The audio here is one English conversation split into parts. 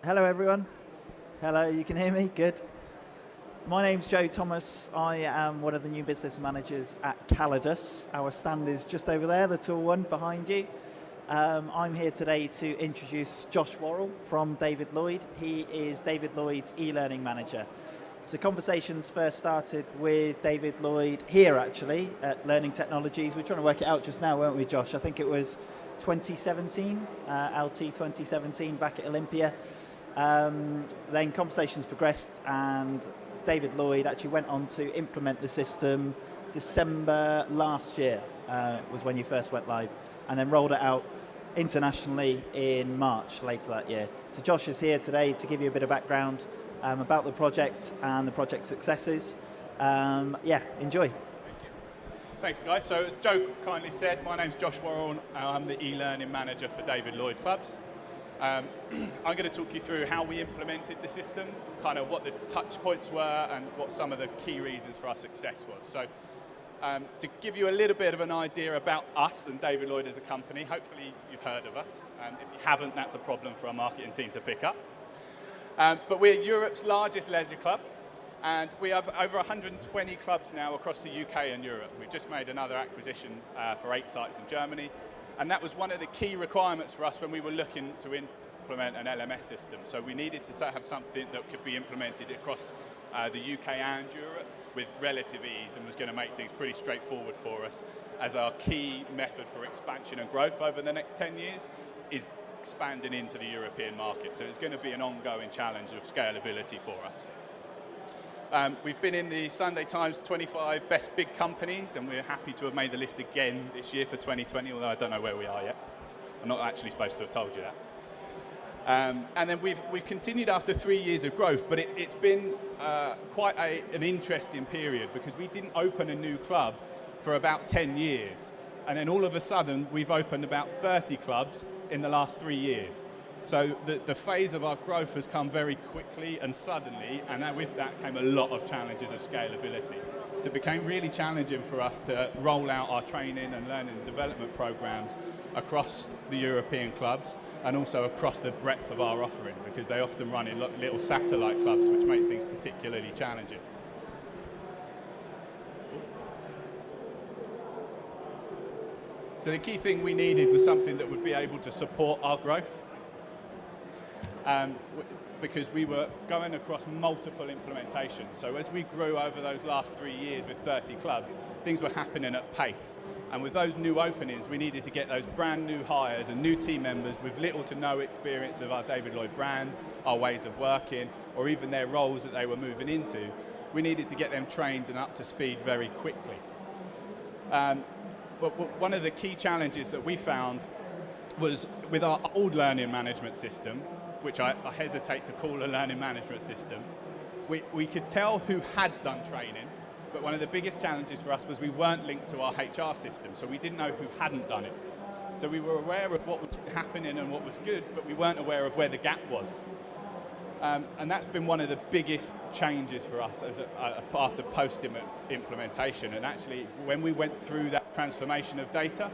Hello everyone. Hello, you can hear me? Good. My name's Joe Thomas. I am one of the new business managers at Kallidus. Our stand is just over there, the tall one behind you. I'm here today to introduce Josh Warrell from David Lloyd. He is David Lloyd's e-learning manager. So conversations first started with David Lloyd here actually at Learning Technologies. We're trying to work it out just now, weren't we, Josh? I think it was 2017, LT 2017 back at Olympia. Then conversations progressed and David Lloyd actually went on to implement the system December last year was when you first went live, and then rolled it out internationally in March later that year. So Josh is here today to give you a bit of background about the project and the project successes. Yeah, enjoy. Thanks guys. So as Joe kindly said, my name's Josh Warrell. I'm the e-learning manager for David Lloyd Clubs. I'm going to talk you through how we implemented the system, kind of what the touch points were and what some of the key reasons for our success was. So to give you a little bit of an idea about us and David Lloyd as a company, hopefully you've heard of us. If you haven't, that's a problem for our marketing team to pick up. But we're Europe's largest leisure club, and we have over 120 clubs now across the UK and Europe. We've just made another acquisition for 8 sites in Germany. And that was one of the key requirements for us when we were looking to implement an LMS system. So we needed to have something that could be implemented across the UK and Europe with relative ease, and was going to make things pretty straightforward for us, as our key method for expansion and growth over the next 10 years is expanding into the European market. So it's going to be an ongoing challenge of scalability for us. We've been in the Sunday Times 25 best big companies, and we're happy to have made the list again this year for 2020, although I don't know where we are yet. I'm not actually supposed to have told you that. And then we've continued after 3 years of growth, but it's been quite an interesting period, because we didn't open a new club for about 10 years. And then all of a sudden, we've opened about 30 clubs in the last 3 years. So the phase of our growth has come very quickly and suddenly, and with that came a lot of challenges of scalability. So it became really challenging for us to roll out our training and learning and development programs across the European clubs and also across the breadth of our offering, because they often run in little satellite clubs, which make things particularly challenging. So the key thing we needed was something that would be able to support our growth. Because we were going across multiple implementations. So as we grew over those last 3 years with 30 clubs, things were happening at pace. And with those new openings, we needed to get those brand new hires and new team members with little to no experience of our David Lloyd brand, our ways of working, or even their roles that they were moving into. We needed to get them trained and up to speed very quickly. But one of the key challenges that we found was with our old learning management system, which I hesitate to call a learning management system. We could tell who had done training, but one of the biggest challenges for us was we weren't linked to our HR system, so we didn't know who hadn't done it. So we were aware of what was happening and what was good, but we weren't aware of where the gap was. And that's been one of the biggest changes for us after post-implementation. And actually, when we went through that transformation of data,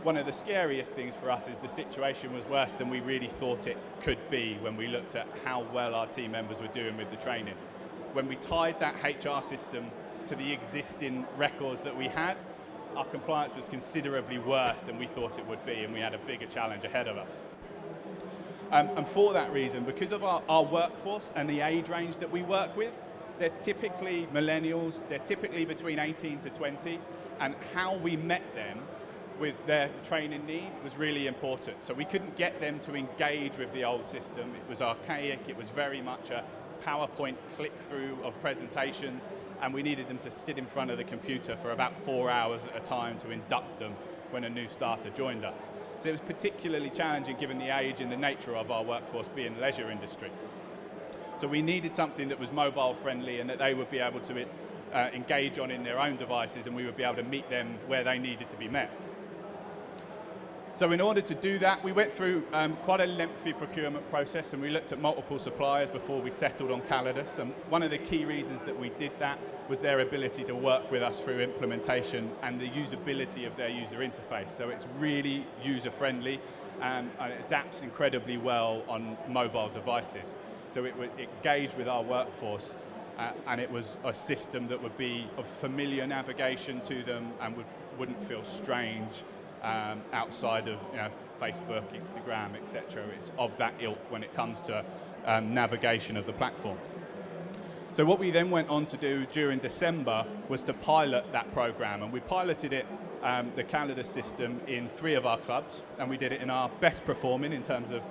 one of the scariest things for us is the situation was worse than we really thought it could be when we looked at how well our team members were doing with the training. When we tied that HR system to the existing records that we had, our compliance was considerably worse than we thought it would be, and we had a bigger challenge ahead of us. And for that reason, because of our workforce and the age range that we work with, they're typically millennials, they're typically between 18 to 20, and how we met them with their training needs was really important. So we couldn't get them to engage with the old system. It was archaic, it was very much a PowerPoint click-through of presentations, and we needed them to sit in front of the computer for about 4 hours at a time to induct them when a new starter joined us. So it was particularly challenging given the age and the nature of our workforce being the leisure industry. So we needed something that was mobile friendly and that they would be able to engage on in their own devices, and we would be able to meet them where they needed to be met. So in order to do that, we went through quite a lengthy procurement process, and we looked at multiple suppliers before we settled on Kallidus. And one of the key reasons that we did that was their ability to work with us through implementation and the usability of their user interface. So it's really user-friendly and it adapts incredibly well on mobile devices. So it engaged with our workforce, and it was a system that would be of familiar navigation to them and wouldn't feel strange outside of Facebook, Instagram, etc. It's of that ilk when it comes to navigation of the platform. So what we then went on to do during December was to pilot that program, and we piloted it, the Kallidus system, in 3 of our clubs, and we did it in our best performing in terms of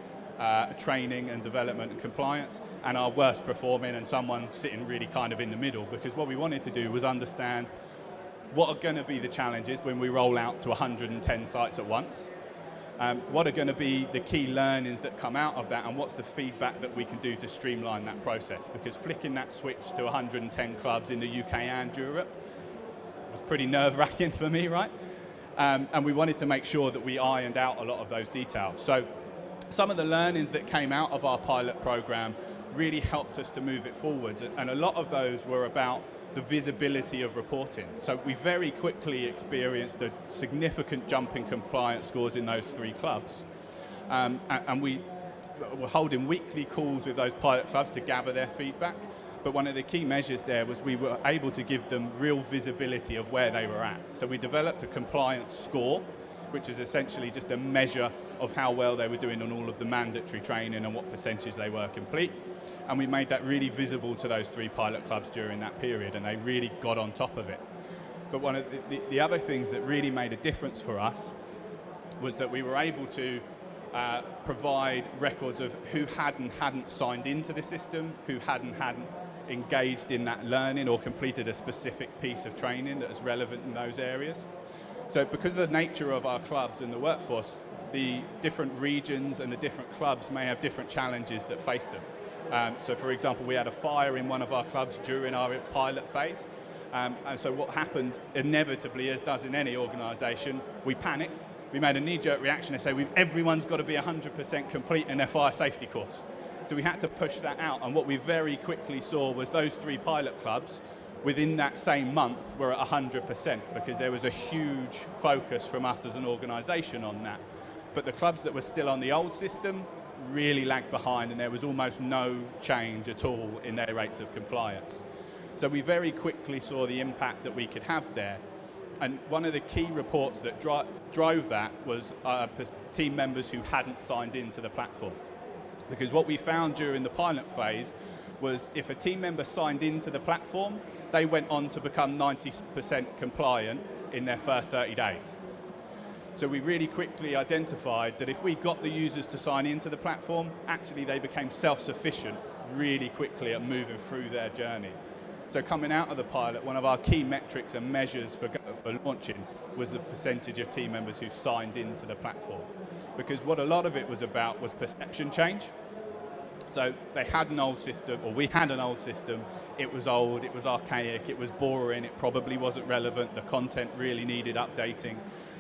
training and development and compliance, and our worst performing, and someone sitting really kind of in the middle, because what we wanted to do was understand what are going to be the challenges when we roll out to 110 sites at once, what are going to be the key learnings that come out of that, and what's the feedback that we can do to streamline that process, because flicking that switch to 110 clubs in the UK and Europe was pretty nerve-wracking for me, right? And we wanted to make sure that we ironed out a lot of those details. So some of the learnings that came out of our pilot program really helped us to move it forwards, and a lot of those were about the visibility of reporting. So we very quickly experienced a significant jump in compliance scores in those 3 clubs. And we were holding weekly calls with those pilot clubs to gather their feedback. But one of the key measures there was we were able to give them real visibility of where they were at. So we developed a compliance score, which is essentially just a measure of how well they were doing on all of the mandatory training and what percentage they were complete. And we made that really visible to those 3 pilot clubs during that period, and they really got on top of it. But one of the other things that really made a difference for us was that we were able to provide records of who had and hadn't signed into the system, who hadn't engaged in that learning or completed a specific piece of training that is relevant in those areas. So because of the nature of our clubs and the workforce, the different regions and the different clubs may have different challenges that face them. So for example, we had a fire in one of our clubs during our pilot phase. And so what happened inevitably, as does in any organisation, we panicked. We made a knee-jerk reaction to say everyone's got to be 100% complete in their fire safety course. So we had to push that out. And what we very quickly saw was those 3 pilot clubs within that same month were at 100%, because there was a huge focus from us as an organisation on that. But the clubs that were still on the old system really lagged behind, and there was almost no change at all in their rates of compliance. So we very quickly saw the impact that we could have there. And one of the key reports that drove that was team members who hadn't signed into the platform. Because what we found during the pilot phase was if a team member signed into the platform, they went on to become 90% compliant in their first 30 days. So we really quickly identified that if we got the users to sign into the platform, actually they became self-sufficient really quickly at moving through their journey. So coming out of the pilot, one of our key metrics and measures for launching was the percentage of team members who signed into the platform. Because what a lot of it was about was perception change. So they had an old system, or we had an old system. It was old, it was archaic, it was boring, it probably wasn't relevant, the content really needed updating.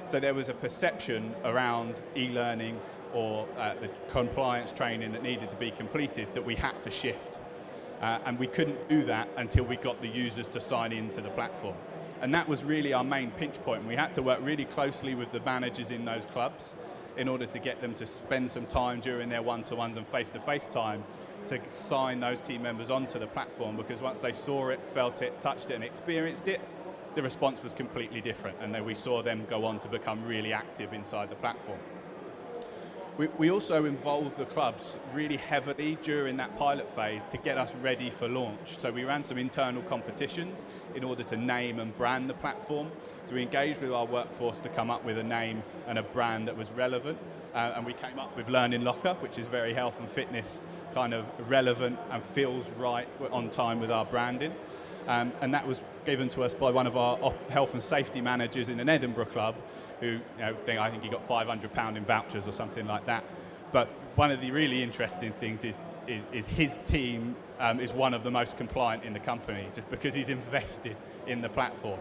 So there was a perception around e-learning or the compliance training that needed to be completed that we had to shift. And we couldn't do that until we got the users to sign into the platform. And that was really our main pinch point. We had to work really closely with the managers in those clubs in order to get them to spend some time during their one-to-ones and face-to-face time to sign those team members onto the platform, because once they saw it, felt it, touched it and experienced it, the response was completely different, and then we saw them go on to become really active inside the platform. We also involved the clubs really heavily during that pilot phase to get us ready for launch. So we ran some internal competitions in order to name and brand the platform. So we engaged with our workforce to come up with a name and a brand that was relevant. And we came up with Learning Locker, which is very health and fitness kind of relevant and feels right on time with our branding. And that was given to us by one of our health and safety managers in an Edinburgh club, who, I think he got £500 in vouchers or something like that. But one of the really interesting things is his team is one of the most compliant in the company, just because he's invested in the platform.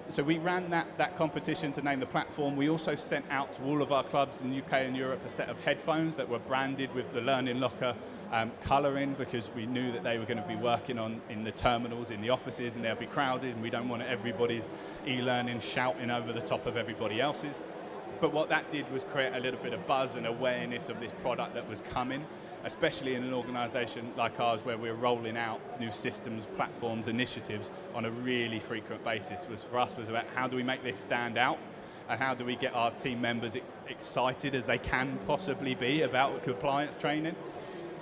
So we ran that competition to name the platform. We also sent out to all of our clubs in the UK and Europe a set of headphones that were branded with the Learning Locker colouring, because we knew that they were going to be working in the terminals, in the offices, and they'll be crowded, and we don't want everybody's e-learning shouting over the top of everybody else's. But what that did was create a little bit of buzz and awareness of this product that was coming, especially in an organisation like ours where we're rolling out new systems, platforms, initiatives on a really frequent basis. For us was about how do we make this stand out, and how do we get our team members excited as they can possibly be about compliance training.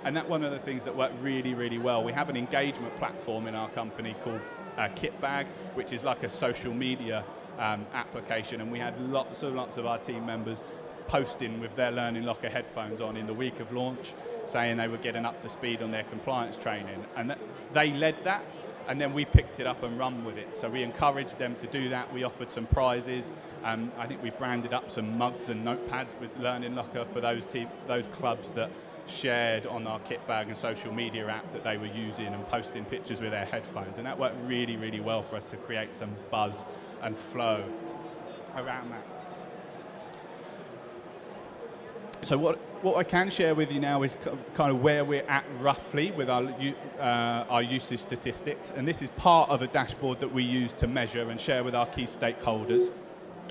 And that's one of the things that worked really, really well. We have an engagement platform in our company called Kitbag, which is like a social media application, and we had lots of our team members posting with their Learning Locker headphones on in the week of launch, saying they were getting up to speed on their compliance training. And they led that, and then we picked it up and run with it. So we encouraged them to do that. We offered some prizes. I think we branded up some mugs and notepads with Learning Locker for those clubs that shared on our Kitbag and social media app that they were using and posting pictures with their headphones. And that worked really, really well for us to create some buzz and flow around that. So what I can share with you now is kind of where we're at roughly with our usage statistics, and this is part of a dashboard that we use to measure and share with our key stakeholders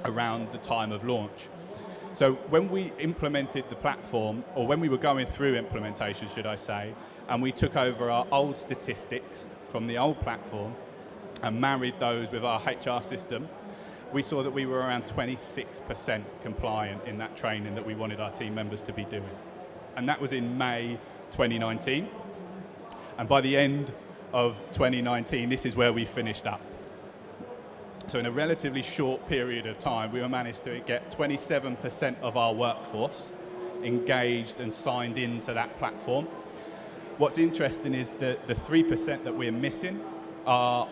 around the time of launch. So when we implemented the platform, or when we were going through implementation, should I say, and we took over our old statistics from the old platform and married those with our HR system, we saw that we were around 26% compliant in that training that we wanted our team members to be doing. And that was in May 2019. And by the end of 2019, this is where we finished up. So in a relatively short period of time, we managed to get 27% of our workforce engaged and signed into that platform. What's interesting is that the 3% that we're missing are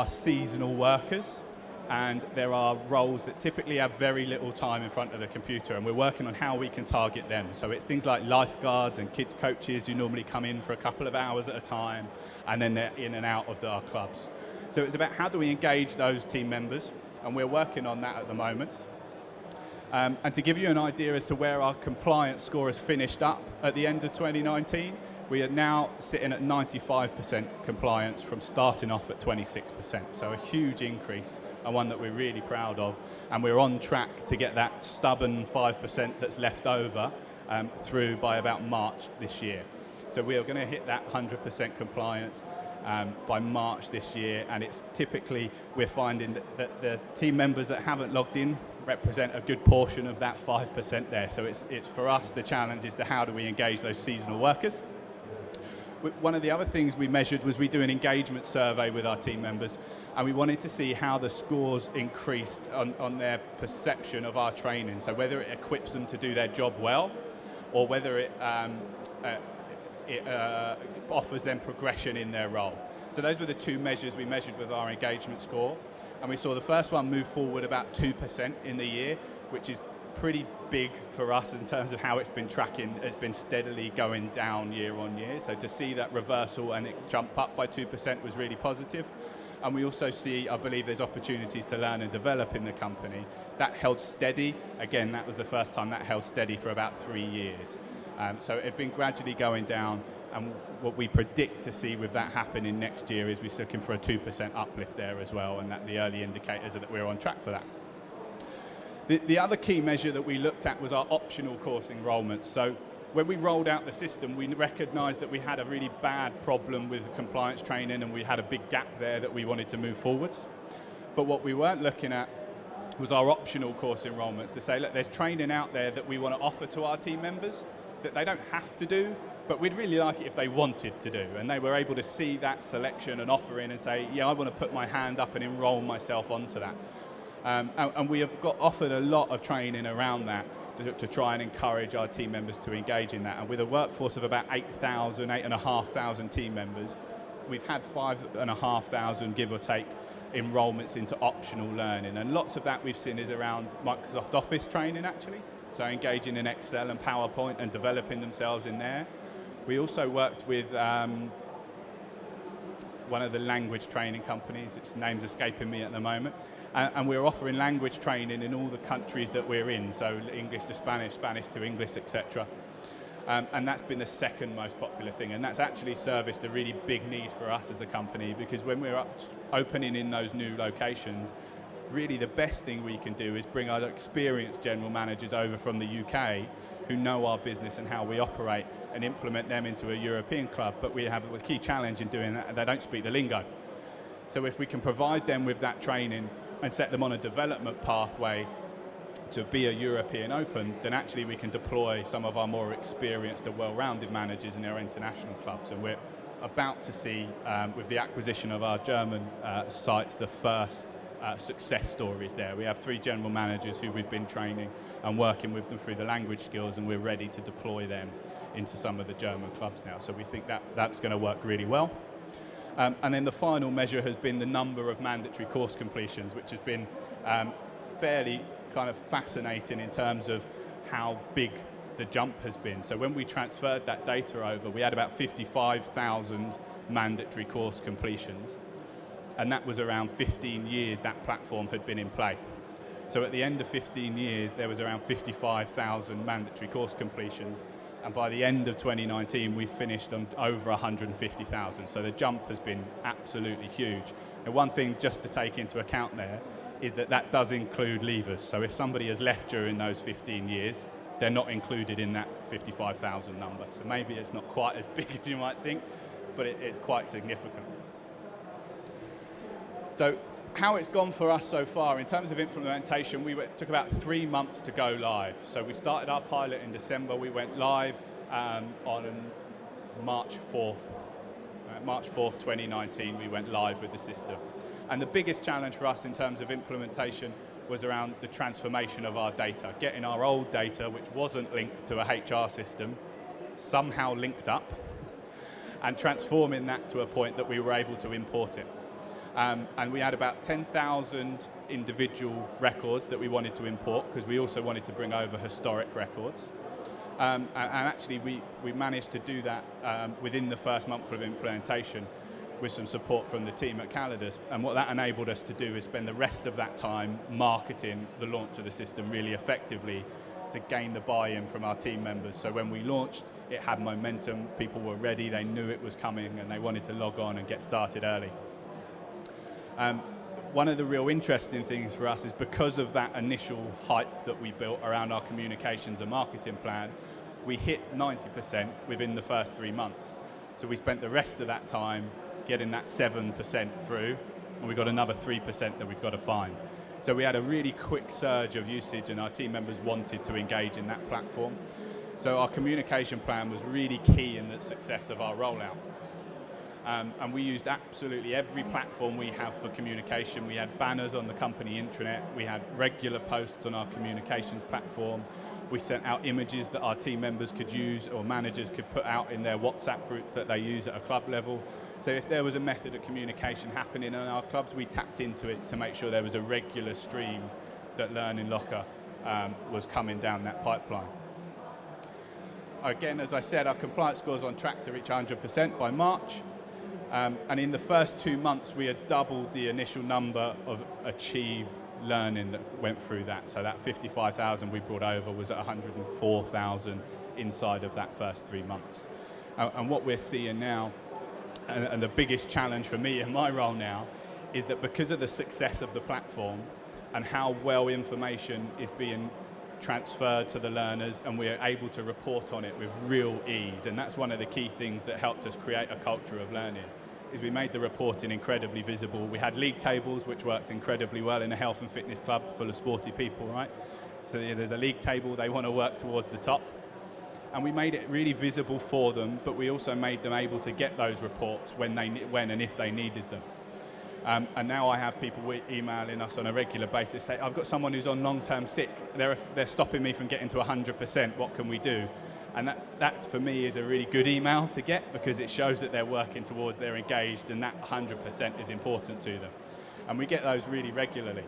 seasonal workers, and there are roles that typically have very little time in front of the computer, and we're working on how we can target them. So it's things like lifeguards and kids coaches who normally come in for a couple of hours at a time, and then they're in and out of our clubs. So it's about how do we engage those team members, and we're working on that at the moment. And to give you an idea as to where our compliance score has finished up at the end of 2019, we are now sitting at 95% compliance from starting off at 26%. So a huge increase, and one that we're really proud of. And we're on track to get that stubborn 5% that's left over through by about March this year. So we are going to hit that 100% compliance by March this year, and it's typically, we're finding that the team members that haven't logged in represent a good portion of that 5% there. So it's for us, the challenge is to how do we engage those seasonal workers. One of the other things we measured was we do an engagement survey with our team members, and we wanted to see how the scores increased on their perception of our training. So whether it equips them to do their job well, or whether it offers them progression in their role. So those were the two measures we measured with our engagement score, and we saw the first one move forward about 2% in the year, which is pretty big for us in terms of how it's been tracking. It's been steadily going down year on year, so to see that reversal and it jump up by 2% was really positive. And we also see, I believe there's opportunities to learn and develop in the company. That held steady. Again, that was the first time that held steady for about 3 years. So it's been gradually going down, and what we predict to see with that happening next year is we're looking for a 2% uplift there as well, and that the early indicators are that we're on track for that. The other key measure that we looked at was our optional course enrollments. So when we rolled out the system, we recognised that we had a really bad problem with compliance training, and we had a big gap there that we wanted to move forwards. But what we weren't looking at was our optional course enrollments, to say, look, there's training out there that we want to offer to our team members that they don't have to do, but we'd really like it if they wanted to do. And they were able to see that selection and offering and say, yeah, I want to put my hand up and enroll myself onto that. And we have offered a lot of training around that to try and encourage our team members to engage in that. And with a workforce of about 8,500 team members, we've had 5,500, give or take, enrollments into optional learning. And lots of that we've seen is around Microsoft Office training, actually. So engaging in Excel and PowerPoint and developing themselves in there. We also worked with one of the language training companies, which name's escaping me at the moment, and we're offering language training in all the countries that we're in, so English to Spanish, Spanish to English, etc. And that's been the second most popular thing, and that's actually serviced a really big need for us as a company, because when we're opening in those new locations, really the best thing we can do is bring our experienced general managers over from the UK who know our business and how we operate and implement them into a European club. But we have a key challenge in doing that, and they don't speak the lingo. So if we can provide them with that training and set them on a development pathway to be a European Open, then actually we can deploy some of our more experienced and well-rounded managers in our international clubs. And we're about to see, with the acquisition of our German sites, the first success stories there. We have 3 general managers who we've been training and working with them through the language skills, and we're ready to deploy them into some of the German clubs now. So we think that that's going to work really well. And then the final measure has been the number of mandatory course completions, which has been fairly kind of fascinating in terms of how big the jump has been. So when we transferred that data over, we had about 55,000 mandatory course completions, and that was around 15 years that platform had been in play. So at the end of 15 years, there was around 55,000 mandatory course completions, and by the end of 2019, we finished on over 150,000. So the jump has been absolutely huge. And one thing just to take into account there is that that does include leavers. So if somebody has left during those 15 years, they're not included in that 55,000 number. So maybe it's not quite as big as you might think, but it's quite significant. So how it's gone for us so far, in terms of implementation, it took about 3 months to go live. So we started our pilot in December, we went live on March 4th. March 4th, 2019, we went live with the system. And the biggest challenge for us in terms of implementation was around the transformation of our data, getting our old data, which wasn't linked to a HR system, somehow linked up, and transforming that to a point that we were able to import it. And we had about 10,000 individual records that we wanted to import, because we also wanted to bring over historic records. And actually we managed to do that within the first month of implementation with some support from the team at Kallidus. And what that enabled us to do is spend the rest of that time marketing the launch of the system really effectively to gain the buy-in from our team members. So when we launched, it had momentum, people were ready, they knew it was coming, and they wanted to log on and get started early. One of the real interesting things for us is, because of that initial hype that we built around our communications and marketing plan, we hit 90% within the first 3 months. So we spent the rest of that time getting that 7% through, and we got another 3% that we've got to find. So we had a really quick surge of usage, and our team members wanted to engage in that platform. So our communication plan was really key in the success of our rollout. And we used absolutely every platform we have for communication. We had banners on the company intranet, we had regular posts on our communications platform, we sent out images that our team members could use or managers could put out in their WhatsApp groups that they use at a club level. So if there was a method of communication happening in our clubs, we tapped into it to make sure there was a regular stream that Learning Locker was coming down that pipeline. Again, as I said, our compliance score is on track to reach 100% by March. And in the first 2 months, we had doubled the initial number of achieved learning that went through that. So that 55,000 we brought over was at 104,000 inside of that first 3 months. And what we're seeing now, and the biggest challenge for me in my role now, is that because of the success of the platform and how well information is being transferred to the learners, and we're able to report on it with real ease, and that's one of the key things that helped us create a culture of learning, is we made the reporting incredibly visible. We had league tables, which works incredibly well in a health and fitness club full of sporty people, right? So there's a league table, they want to work towards the top. And we made it really visible for them, but we also made them able to get those reports when and if they needed them. And now I have people emailing us on a regular basis, say, I've got someone who's on long-term sick, they're stopping me from getting to 100%, what can we do? And that for me is a really good email to get, because it shows that they're working towards, they're engaged, and that 100% is important to them. And we get those really regularly.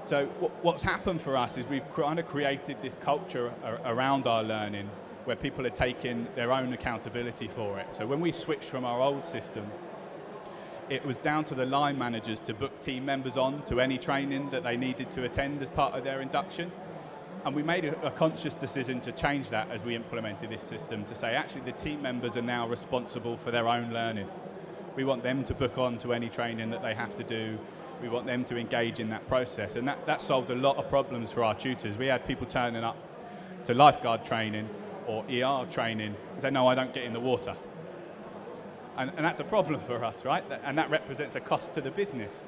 So what's happened for us is we've kind of created this culture around our learning where people are taking their own accountability for it. So when we switched from our old system, it was down to the line managers to book team members on to any training that they needed to attend as part of their induction. And we made a conscious decision to change that as we implemented this system, to say actually the team members are now responsible for their own learning. We want them to book on to any training that they have to do. We want them to engage in that process. And that solved a lot of problems for our tutors. We had people turning up to lifeguard training or ER training and say, no, I don't get in the water. And that's a problem for us, right? And that represents a cost to the business.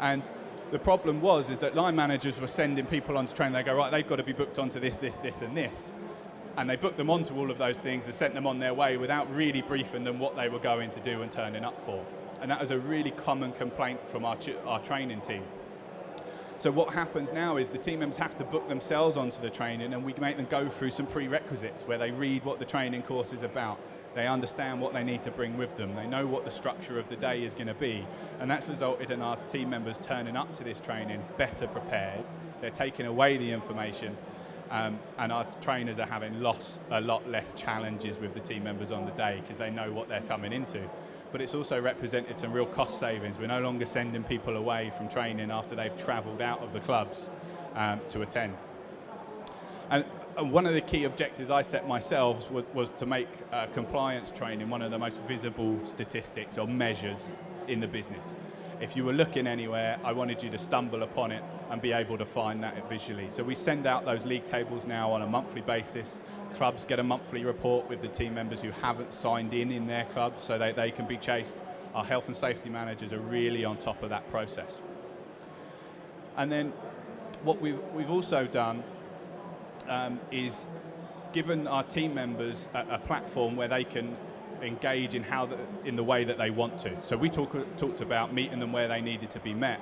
And the problem is that line managers were sending people on to train. They go, right, they've got to be booked onto this, this, this, and this. And they booked them onto all of those things and sent them on their way without really briefing them what they were going to do and turning up for. And that was a really common complaint from our training team. So what happens now is the team members have to book themselves onto the training, and we make them go through some prerequisites where they read what the training course is about. They understand what they need to bring with them. They know what the structure of the day is going to be. And that's resulted in our team members turning up to this training better prepared. They're taking away the information, and our trainers are having a lot less challenges with the team members on the day because they know what they're coming into. But it's also represented some real cost savings. We're no longer sending people away from training after they've travelled out of the clubs to attend. And one of the key objectives I set myself was to make compliance training one of the most visible statistics or measures in the business. If you were looking anywhere, I wanted you to stumble upon it and be able to find that visually. So we send out those league tables now on a monthly basis. Clubs get a monthly report with the team members who haven't signed in their clubs so they can be chased. Our health and safety managers are really on top of that process. And then what we've also done is given our team members a platform where they can engage in the way that they want to. So we talked about meeting them where they needed to be met.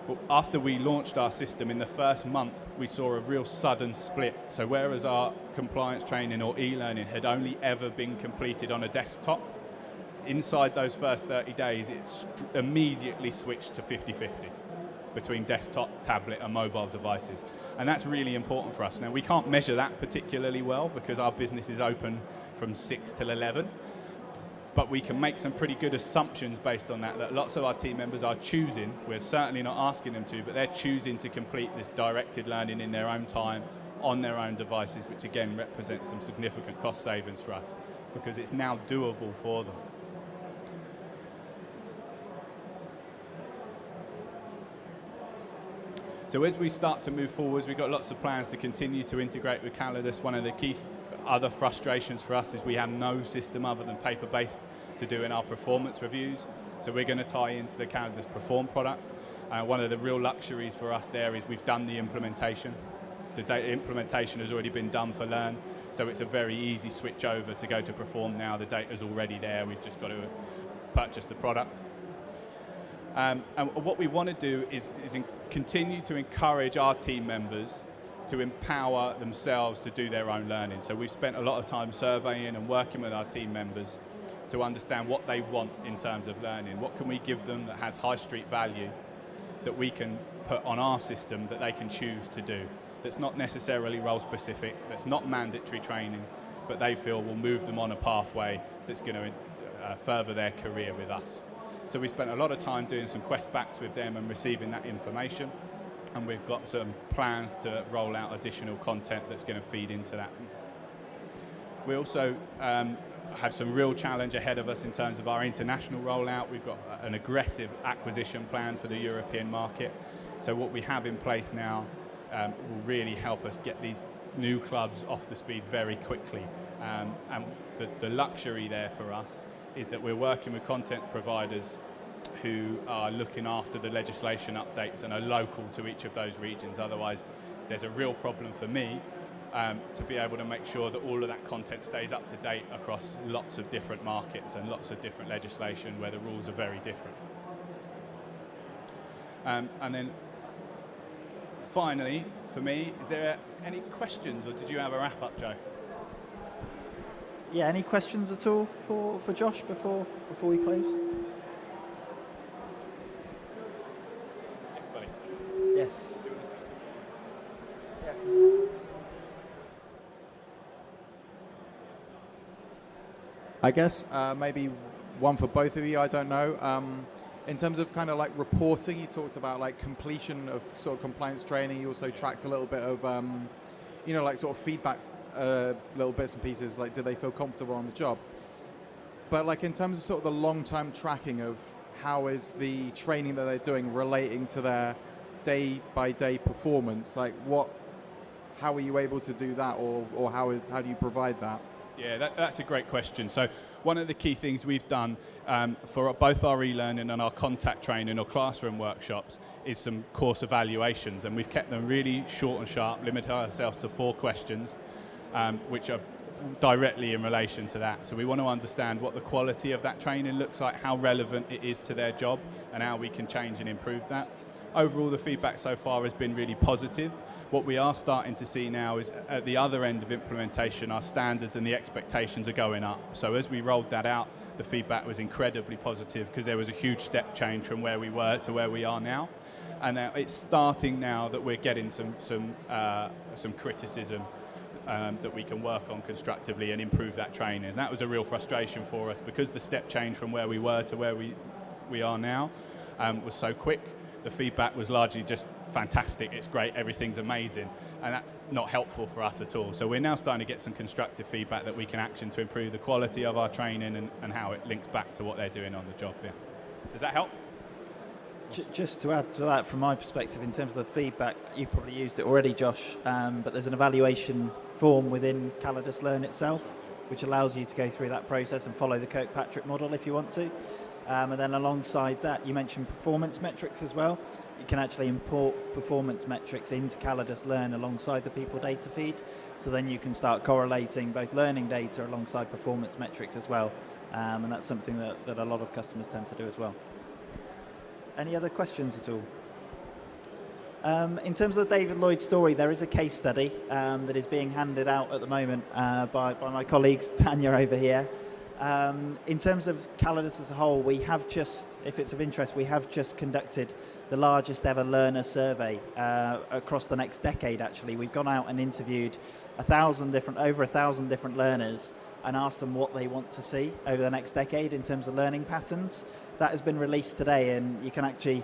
But after we launched our system in the first month, we saw a real sudden split. So whereas our compliance training or e-learning had only ever been completed on a desktop, inside those first 30 days, it's immediately switched to 50-50 between desktop, tablet and mobile devices. And that's really important for us. Now, we can't measure that particularly well because our business is open from 6 till 11, but we can make some pretty good assumptions based on that lots of our team members are choosing, we're certainly not asking them to, but they're choosing to complete this directed learning in their own time, on their own devices, which again represents some significant cost savings for us because it's now doable for them. So as we start to move forwards, we've got lots of plans to continue to integrate with Kallidus. One of the key other frustrations for us is we have no system other than paper-based to doing our performance reviews. So we're going to tie into the Kallidus Perform product. One of the real luxuries for us there is we've done the implementation. The data implementation has already been done for Learn, so it's a very easy switch over to go to Perform now. The data's already there, we've just got to purchase the product. And what we want to do is continue to encourage our team members to empower themselves to do their own learning. So we've spent a lot of time surveying and working with our team members to understand what they want in terms of learning. What can we give them that has high street value that we can put on our system that they can choose to do, that's not necessarily role specific, that's not mandatory training, but they feel will move them on a pathway that's going to further their career with us. So we spent a lot of time doing some quest backs with them and receiving that information, and we've got some plans to roll out additional content that's going to feed into that. We also have some real challenge ahead of us in terms of our international rollout. We've got an aggressive acquisition plan for the European market. So what we have in place now will really help us get these new clubs off the speed very quickly. And the luxury there for us is that we're working with content providers who are looking after the legislation updates and are local to each of those regions. Otherwise, there's a real problem for me to be able to make sure that all of that content stays up to date across lots of different markets and lots of different legislation where the rules are very different. And then finally, for me, is there any questions, or did you have a wrap up, Joe? Yeah, any questions at all for Josh before we close? Yes, buddy. Yes. Yeah. I guess maybe one for both of you, I don't know. In terms of kind of like reporting, you talked about like completion of sort of compliance training. You also tracked a little bit of, like sort of feedback, little bits and pieces, like did they feel comfortable on the job? But like in terms of sort of the long-term tracking of how is the training that they're doing relating to their day-by-day performance, like how are you able to do that, or how do you provide that? Yeah, that's a great question. So one of the key things we've done for both our e-learning and our contact training or classroom workshops is some course evaluations, and we've kept them really short and sharp, limited ourselves to 4 questions, which are directly in relation to that. So we want to understand what the quality of that training looks like, how relevant it is to their job, and how we can change and improve that. Overall, the feedback so far has been really positive. What we are starting to see now is at the other end of implementation, our standards and the expectations are going up. So as we rolled that out, the feedback was incredibly positive because there was a huge step change from where we were to where we are now. And now it's starting now that we're getting some criticism that we can work on constructively and improve that training. And that was a real frustration for us because the step change from where we were to where we are now was so quick. The feedback was largely just fantastic, it's great, everything's amazing, and that's not helpful for us at all. So we're now starting to get some constructive feedback that we can action to improve the quality of our training and how it links back to what they're doing on the job. Yeah. Does that help? Just to add to that, from my perspective, in terms of the feedback, you probably used it already, Josh, but there's an evaluation form within Kallidus Learn itself, which allows you to go through that process and follow the Kirkpatrick model if you want to. And then alongside that, you mentioned performance metrics as well. You can actually import performance metrics into Kallidus Learn alongside the people data feed. So then you can start correlating both learning data alongside performance metrics as well. And that's something that a lot of customers tend to do as well. Any other questions at all? In terms of the David Lloyd story, there is a case study that is being handed out at the moment by my colleagues, Tanya over here. In terms of Kallidus as a whole, we have just, if it's of interest, we have just conducted the largest ever learner survey across the next decade, actually. We've gone out and interviewed over 1,000 different learners and asked them what they want to see over the next decade in terms of learning patterns. That has been released today, and you can actually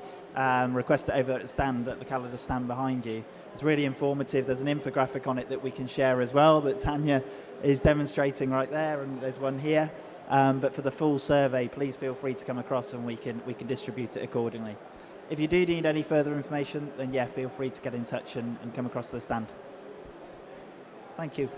request it over at the stand, at the Kallidus stand behind you. It's really informative. There's an infographic on it that we can share as well that Tanya is demonstrating right there, and there's one here. But for the full survey, please feel free to come across and we can distribute it accordingly. If you do need any further information, then yeah, feel free to get in touch and come across to the stand. Thank you.